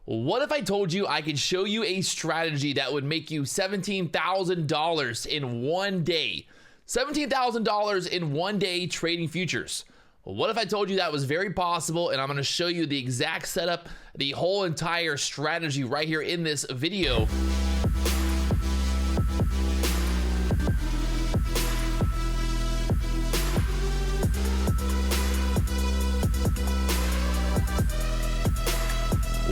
What if I told you I could show you a strategy that would make you $17,000 in one day? $17,000 in one day trading futures. What if I told you that was very possible, and I'm going to show you the exact setup, the whole entire strategy right here in this video.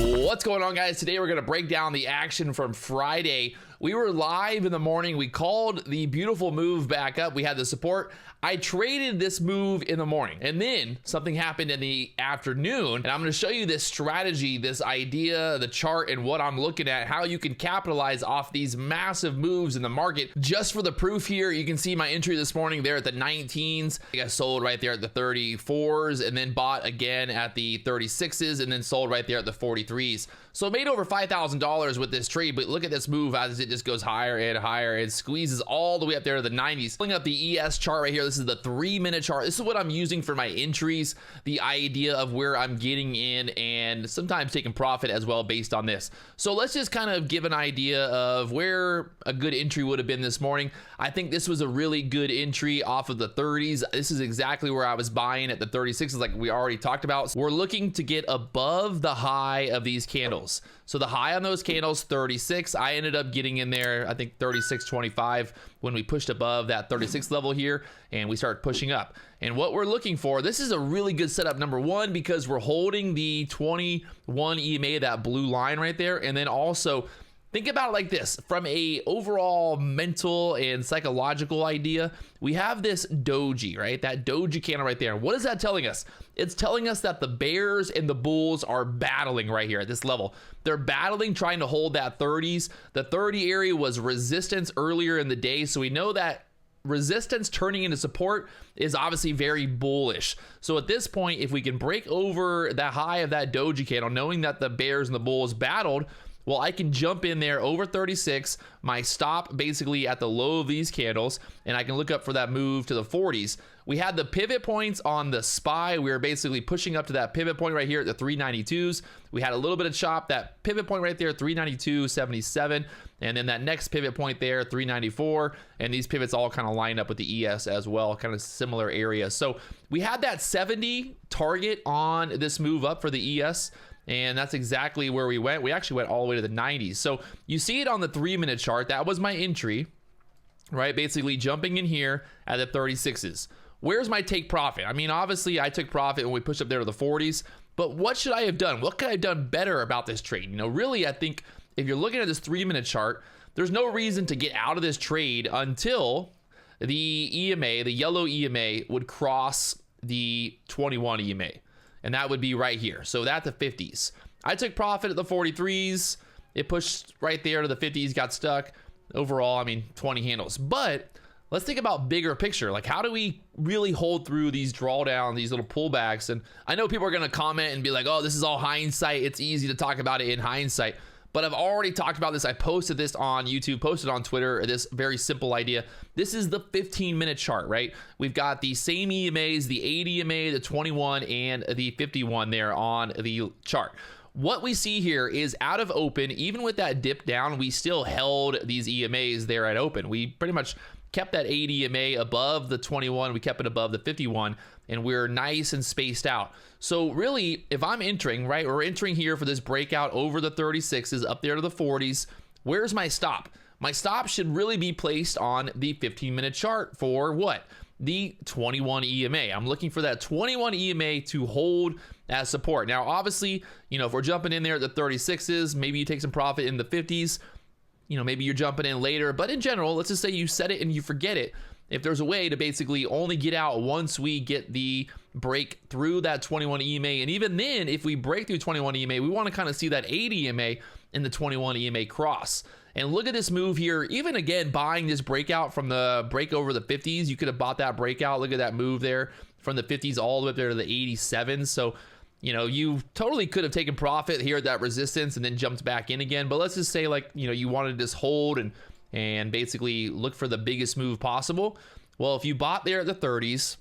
What's going on, guys? Today we're going to break down the action from Friday. We were live in the morning. We called the beautiful move back up. We had the support. I traded this move in the morning, and then something happened in the afternoon, and I'm going to show you this strategy, this idea, the chart, and what I'm looking at, how you can capitalize off these massive moves in the market. Just for the proof here, you can see my entry this morning there at the 19s. I got sold right there at the 34s, and then bought again at the 36s, and then sold right there at the 43s. So I made over $5,000 with this trade, but look at this move as it just goes higher and higher and squeezes all the way up there to the 90s. Pulling up the ES chart right here. This is the 3-minute chart. This is what I'm using for my entries, the idea of where I'm getting in and sometimes taking profit as well based on this. So let's just kind of give an idea of where a good entry would have been this morning. I think this was a really good entry off of the 30s. This is exactly where I was buying at the 36s, like we already talked about. We're looking to get above the high of these candles. So the high on those candles, 36. I ended up getting in there, I think 36.25 when we pushed above that 36 level here, and we start pushing up. And what we're looking for, this is a really good setup, number one, because we're holding the 21 EMA, that blue line right there. And then also think about it like this, from a overall mental and psychological idea, we have this doji, right? That doji candle right there. What is that telling us? It's telling us that the bears and the bulls are battling right here at this level. They're battling, trying to hold that 30s. The 30 area was resistance earlier in the day, so we know that resistance turning into support is obviously very bullish. So at this point, if we can break over that high of that doji candle, knowing that the bears and the bulls battled, well, I can jump in there over 36, my stop basically at the low of these candles, and I can look up for that move to the 40s. We had the pivot points on the SPY. We were basically pushing up to that pivot point right here at the 392s. We had a little bit of chop, that pivot point right there, 392.77, and then that next pivot point there, 394, and these pivots all kind of line up with the ES as well, kind of similar areas. So we had that 70 target on this move up for the ES, and that's exactly where we went. We actually went all the way to the 90s. So you see it on the 3-minute chart. That was my entry, right? Basically jumping in here at the 36s. Where's my take profit? I mean, obviously I took profit when we pushed up there to the 40s, but what should I have done? What could I have done better about this trade? You know, really, I think if you're looking at this 3-minute chart, there's no reason to get out of this trade until the EMA, the yellow EMA, would cross the 21 EMA. And that would be right here. So that's the 50s. I took profit at the 43s. It pushed right there to the 50s, got stuck. Overall, I mean, 20 handles. But let's think about bigger picture. Like, how do we really hold through these drawdowns, these little pullbacks? And I know people are going to comment and be like, oh, this is all hindsight. It's easy to talk about it in hindsight. But I've already talked about this. I posted this on YouTube, posted on Twitter, this very simple idea. This is the 15-minute chart, right? We've got the same EMAs, the 80 EMA, the 21, and the 51 there on the chart. What we see here is out of open, even with that dip down, we still held these EMAs there at open. We pretty much kept that 80 EMA above the 21. We kept it above the 51, and we're nice and spaced out. So really, if I'm entering, right, we're entering here for this breakout over the 36s up there to the 40s, where's my stop? My stop should really be placed on the 15-minute chart for what? The 21 EMA. I'm looking for that 21 EMA to hold as support. Now, obviously, you know, if we're jumping in there at the 36s, maybe you take some profit in the 50s. You know, maybe you're jumping in later, but in general, let's just say you set it and you forget it. If there's a way to basically only get out once we get the break through that 21 EMA, and even then, if we break through 21 EMA, we want to kind of see that 80 EMA and the 21 EMA cross. And look at this move here. Even again, buying this breakout from the break over the 50s, you could have bought that breakout. Look at that move there from the 50s all the way up there to the 87s. So, you know, you totally could have taken profit here at that resistance and then jumped back in again. But let's just say, like, you know, you wanted to just hold and basically look for the biggest move possible. Well, if you bought there at the 30s,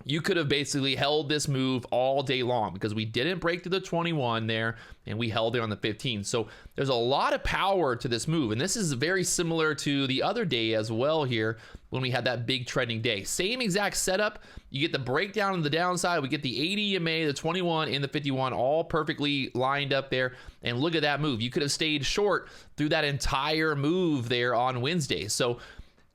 you could have basically held this move all day long because we didn't break to the 21 there and we held it on the 15. So there's a lot of power to this move. And this is very similar to the other day as well here when we had that big trending day. Same exact setup. You get the breakdown on the downside. We get the 80 EMA, the 21 and the 51 all perfectly lined up there. And look at that move. You could have stayed short through that entire move there on Wednesday. So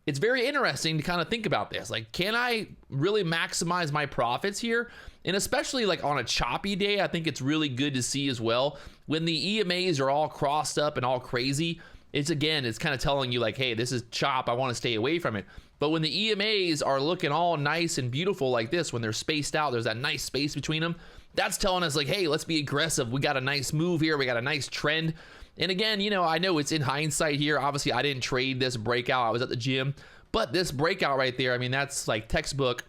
it's very interesting to kind of think about this. Like, can I really maximize my profits here? And especially like on a choppy day, I think it's really good to see as well. When the EMAs are all crossed up and all crazy, it's kind of telling you like, hey, this is chop. I want to stay away from it. But when the EMAs are looking all nice and beautiful like this, when they're spaced out, there's that nice space between them. That's telling us like, hey, let's be aggressive. We got a nice move here. We got a nice trend. And again, I know it's in hindsight here. Obviously, I didn't trade this breakout. I was at the gym. But this breakout right there, I mean, that's like textbook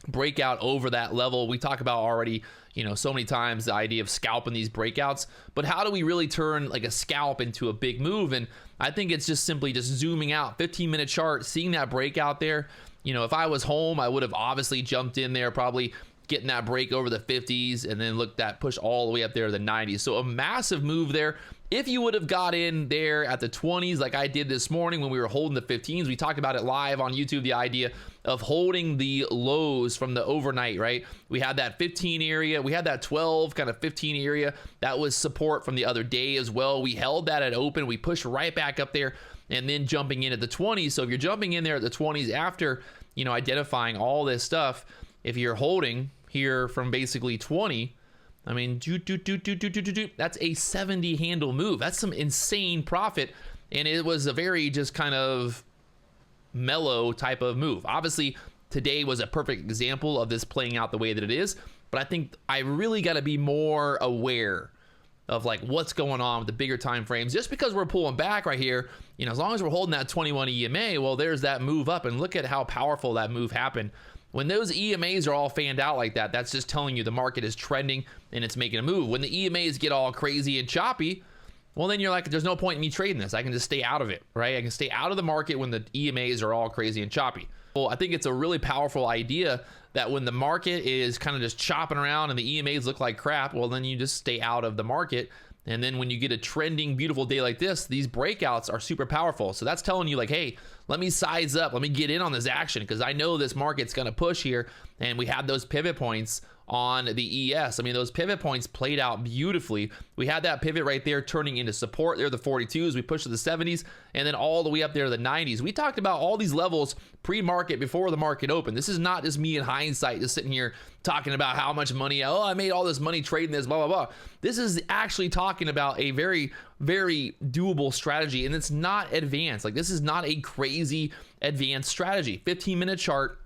breakout over that level. We talk about already, so many times the idea of scalping these breakouts. But how do we really turn like a scalp into a big move? And I think it's just simply just zooming out, 15-minute chart, seeing that breakout there. If I was home, I would have obviously jumped in there, probably getting that break over the 50s and then look that push all the way up there to the 90s. So a massive move there. If you would have got in there at the 20s like I did this morning when we were holding the 15s, we talked about it live on YouTube, the idea of holding the lows from the overnight, right? We had that 15 area, we had that 12 kind of 15 area. That was support from the other day as well. We held that at open, we pushed right back up there and then jumping in at the 20s. So if you're jumping in there at the 20s after, identifying all this stuff, if you're holding here from basically 20, I mean, that's a 70 handle move. That's some insane profit. And it was a very just kind of mellow type of move. Obviously, today was a perfect example of this playing out the way that it is. But I think I really got to be more aware of like what's going on with the bigger time frames. Just because we're pulling back right here, as long as we're holding that 21 EMA, well, there's that move up. And look at how powerful that move happened. When those EMAs are all fanned out like that, that's just telling you the market is trending and it's making a move. When the EMAs get all crazy and choppy, well, then you're like, there's no point in me trading this. I can just stay out of it, right? I can stay out of the market when the EMAs are all crazy and choppy. Well, I think it's a really powerful idea that when the market is kind of just chopping around and the EMAs look like crap, well, then you just stay out of the market. And then when you get a trending, beautiful day like this, these breakouts are super powerful. So that's telling you like, hey, let me size up. Let me get in on this action because I know this market's going to push here. And we had those pivot points on the ES. I mean, those pivot points played out beautifully. We had that pivot right there turning into support. There, the 42s. We pushed to the 70s and then all the way up there to the 90s. We talked about all these levels pre-market before the market opened. This is not just me in hindsight just sitting here talking about how much money, I made all this money trading this, blah, blah, blah. This is actually talking about a very, very doable strategy, and it's not advanced. Like, this is not a crazy advanced strategy. 15-minute chart.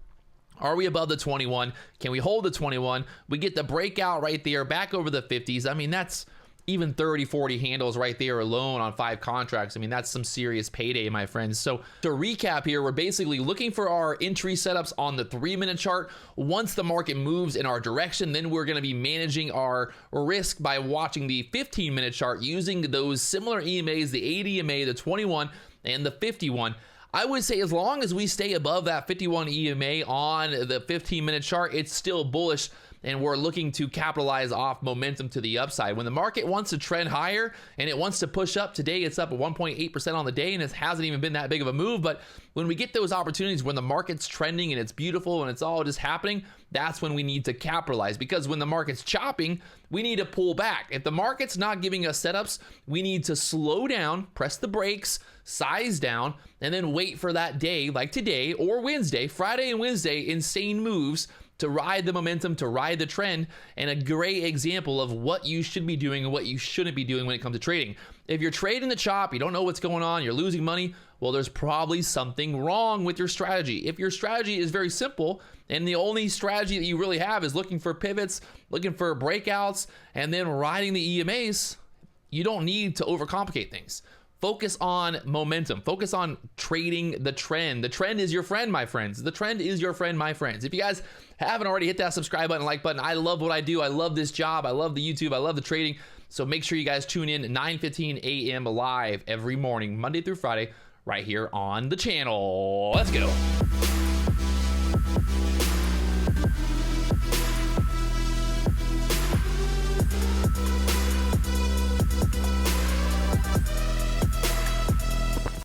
Are we above the 21? Can we hold the 21? We get the breakout right there, back over the 50s. I mean, that's even 30, 40 handles right there alone on 5 contracts. I mean, that's some serious payday, my friends. So to recap here, we're basically looking for our entry setups on the 3-minute chart. Once the market moves in our direction, then we're going to be managing our risk by watching the 15-minute chart using those similar EMAs, the 80 EMA, the 21, and the 51. I would say as long as we stay above that 51 EMA on the 15-minute chart, it's still bullish and we're looking to capitalize off momentum to the upside. When the market wants to trend higher and it wants to push up, today it's up 1.8% on the day and it hasn't even been that big of a move. But when we get those opportunities when the market's trending and it's beautiful and it's all just happening, that's when we need to capitalize, because when the market's chopping, we need to pull back. If the market's not giving us setups, we need to slow down, press the brakes, size down, and then wait for that day like today or Wednesday, Friday and Wednesday, insane moves to ride the momentum, to ride the trend, and a great example of what you should be doing and what you shouldn't be doing when it comes to trading. If you're trading the chop, you don't know what's going on, you're losing money, well, there's probably something wrong with your strategy. If your strategy is very simple and the only strategy that you really have is looking for pivots, looking for breakouts, and then riding the EMAs, you don't need to overcomplicate things. Focus on momentum. Focus on trading the trend. The trend is your friend, my friends. The trend is your friend, my friends. If you guys haven't already, hit that subscribe button, like button. I love what I do. I love this job. I love the YouTube. I love the trading. So make sure you guys tune in at 9:15 a.m. live every morning, Monday through Friday, right here on the channel. Let's go.